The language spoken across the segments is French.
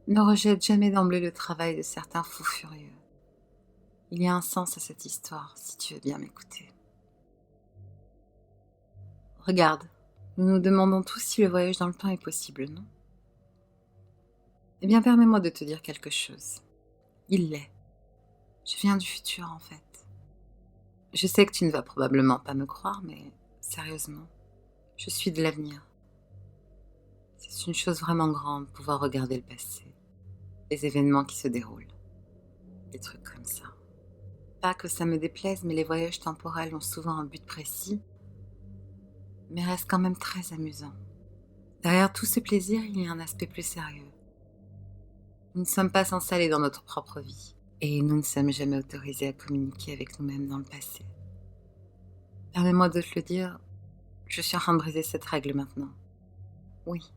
Ne rejette jamais d'emblée le travail de certains fous furieux. Il y a un sens à cette histoire, si tu veux bien m'écouter. Regarde, nous nous demandons tous si le voyage dans le temps est possible, non? Eh bien, permets-moi de te dire quelque chose. Il l'est. Je viens du futur, en fait. Je sais que tu ne vas probablement pas me croire, mais sérieusement, je suis de l'avenir. C'est une chose vraiment grande, pouvoir regarder le passé, les événements qui se déroulent, des trucs comme ça. Pas que ça me déplaise, mais les voyages temporels ont souvent un but précis, mais restent quand même très amusants. Derrière tout ce plaisir, il y a un aspect plus sérieux. Nous ne sommes pas censés aller dans notre propre vie, et nous ne sommes jamais autorisés à communiquer avec nous-mêmes dans le passé. Permets-moi de te le dire, je suis en train de briser cette règle maintenant. Oui,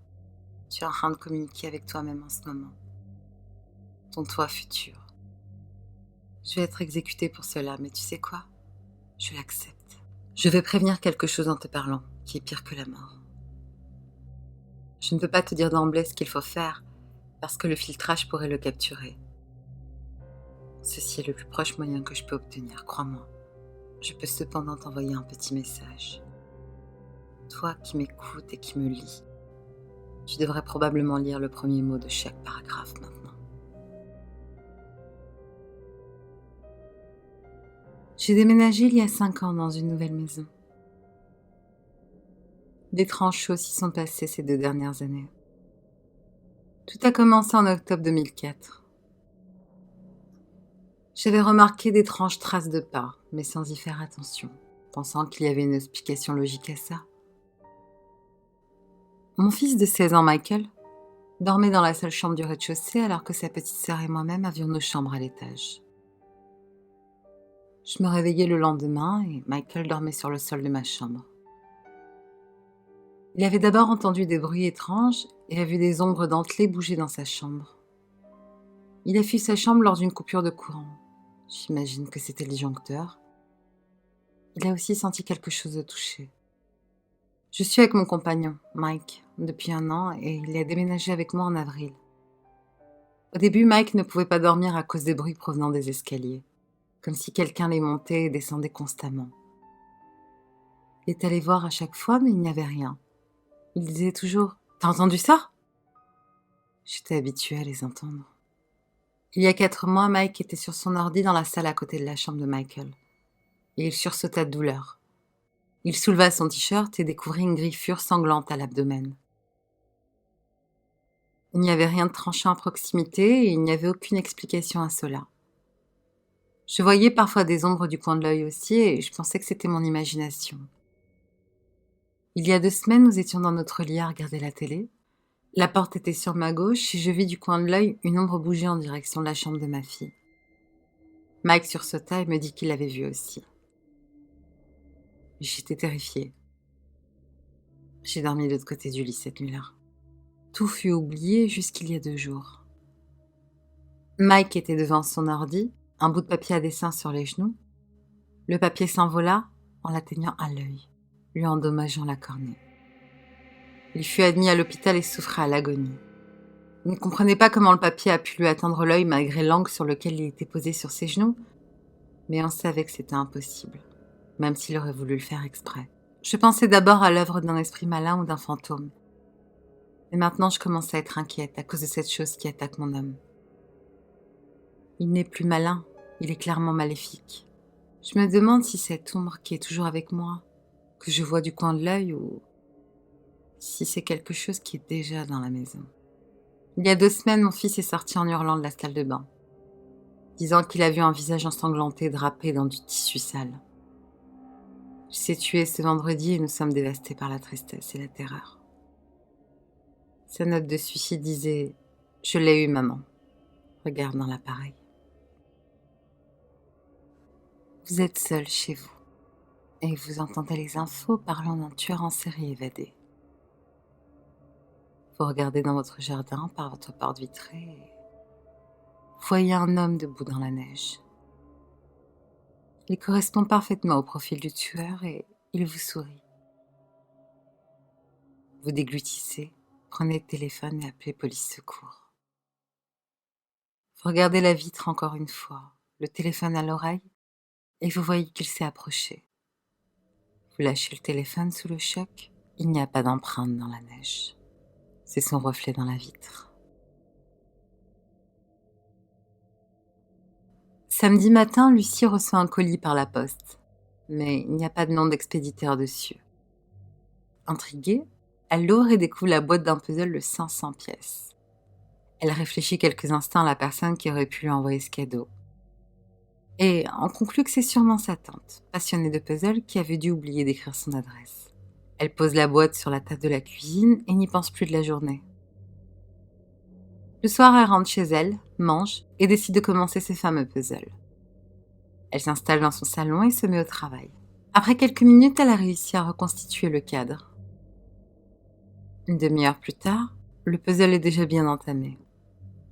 tu es en train de communiquer avec toi-même en ce moment. Ton toi futur. Je vais être exécutée pour cela, mais tu sais quoi? Je l'accepte. Je vais prévenir quelque chose en te parlant, qui est pire que la mort. Je ne peux pas te dire d'emblée ce qu'il faut faire, parce que le filtrage pourrait le capturer. Ceci est le plus proche moyen que je peux obtenir, crois-moi. Je peux cependant t'envoyer un petit message. Toi qui m'écoutes et qui me lis, tu devrais probablement lire le premier mot de chaque paragraphe maintenant. J'ai déménagé il y a 5 ans dans une nouvelle maison. D'étranges choses s'y sont passées ces 2 dernières années. Tout a commencé en octobre 2004. J'avais remarqué d'étranges traces de pas, mais sans y faire attention, pensant qu'il y avait une explication logique à ça. Mon fils de 16 ans, Michael, dormait dans la seule chambre du rez-de-chaussée alors que sa petite sœur et moi-même avions nos chambres à l'étage. Je me réveillai le lendemain et Michael dormait sur le sol de ma chambre. Il avait d'abord entendu des bruits étranges et a vu des ombres dentelées bouger dans sa chambre. Il a fui sa chambre lors d'une coupure de courant. J'imagine que c'était le disjoncteur. Il a aussi senti quelque chose le toucher. Je suis avec mon compagnon, Mike, depuis 1 an et il a déménagé avec moi en avril. Au début, Mike ne pouvait pas dormir à cause des bruits provenant des escaliers, comme si quelqu'un les montait et descendait constamment. Il est allé voir à chaque fois, mais il n'y avait rien. Il disait toujours « T'as entendu ça ?» J'étais habituée à les entendre. Il y a 4 mois, Mike était sur son ordi dans la salle à côté de la chambre de Michael. Et il sursauta de douleur. Il souleva son t-shirt et découvrit une griffure sanglante à l'abdomen. Il n'y avait rien de tranchant à proximité et il n'y avait aucune explication à cela. Je voyais parfois des ombres du coin de l'œil aussi et je pensais que c'était mon imagination. Il y a 2 semaines, nous étions dans notre lit à regarder la télé. La porte était sur ma gauche et je vis du coin de l'œil une ombre bouger en direction de la chambre de ma fille. Mike sursauta et me dit qu'il l'avait vue aussi. J'étais terrifiée. J'ai dormi de l'autre côté du lit cette nuit-là. Tout fut oublié jusqu'il y a 2 jours. Mike était devant son ordi, un bout de papier à dessin sur les genoux. Le papier s'envola en l'atteignant à l'œil, lui endommageant la cornée. Il fut admis à l'hôpital et souffrait à l'agonie. Il ne comprenait pas comment le papier a pu lui atteindre l'œil malgré l'angle sur lequel il était posé sur ses genoux, mais on savait que c'était impossible, même s'il aurait voulu le faire exprès. Je pensais d'abord à l'œuvre d'un esprit malin ou d'un fantôme. Mais maintenant, je commence à être inquiète à cause de cette chose qui attaque mon homme. Il n'est plus malin, il est clairement maléfique. Je me demande si cette ombre qui est toujours avec moi, que je vois du coin de l'œil, ou si c'est quelque chose qui est déjà dans la maison. Il y a 2 semaines, mon fils est sorti en hurlant de la salle de bain, disant qu'il a vu un visage ensanglanté drapé dans du tissu sale. Il s'est tué ce vendredi et nous sommes dévastés par la tristesse et la terreur. Sa note de suicide disait « Je l'ai eu, maman. Regarde dans l'appareil. » Vous êtes seul chez vous et vous entendez les infos parlant d'un tueur en série évadé. Vous regardez dans votre jardin par votre porte vitrée et voyez un homme debout dans la neige. Il correspond parfaitement au profil du tueur et il vous sourit. Vous déglutissez, prenez le téléphone et appelez police secours. Vous regardez la vitre encore une fois, le téléphone à l'oreille, et vous voyez qu'il s'est approché. Vous lâchez le téléphone sous le choc, il n'y a pas d'empreinte dans la neige. C'est son reflet dans la vitre. Samedi matin, Lucie reçoit un colis par la poste, mais il n'y a pas de nom d'expéditeur dessus. Intriguée, elle l'ouvre et découvre la boîte d'un puzzle de 500 pièces. Elle réfléchit quelques instants à la personne qui aurait pu lui envoyer ce cadeau. Et en conclut que c'est sûrement sa tante, passionnée de puzzle, qui avait dû oublier d'écrire son adresse. Elle pose la boîte sur la table de la cuisine et n'y pense plus de la journée. Le soir, elle rentre chez elle, mange et décide de commencer ses fameux puzzles. Elle s'installe dans son salon et se met au travail. Après quelques minutes, elle a réussi à reconstituer le cadre. Une demi-heure plus tard, le puzzle est déjà bien entamé.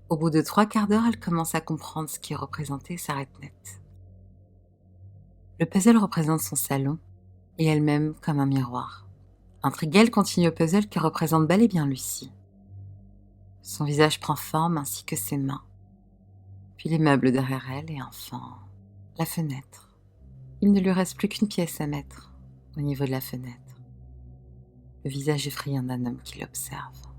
Au bout de 3/4 d'heure, elle commence à comprendre ce qui est représenté et s'arrête net. Le puzzle représente son salon et elle-même comme un miroir. Intriguée, elle continue le puzzle qui représente bel et bien Lucie. Son visage prend forme ainsi que ses mains, puis les meubles derrière elle et enfin la fenêtre. Il ne lui reste plus qu'une pièce à mettre au niveau de la fenêtre. Le visage effrayant d'un homme qui l'observe.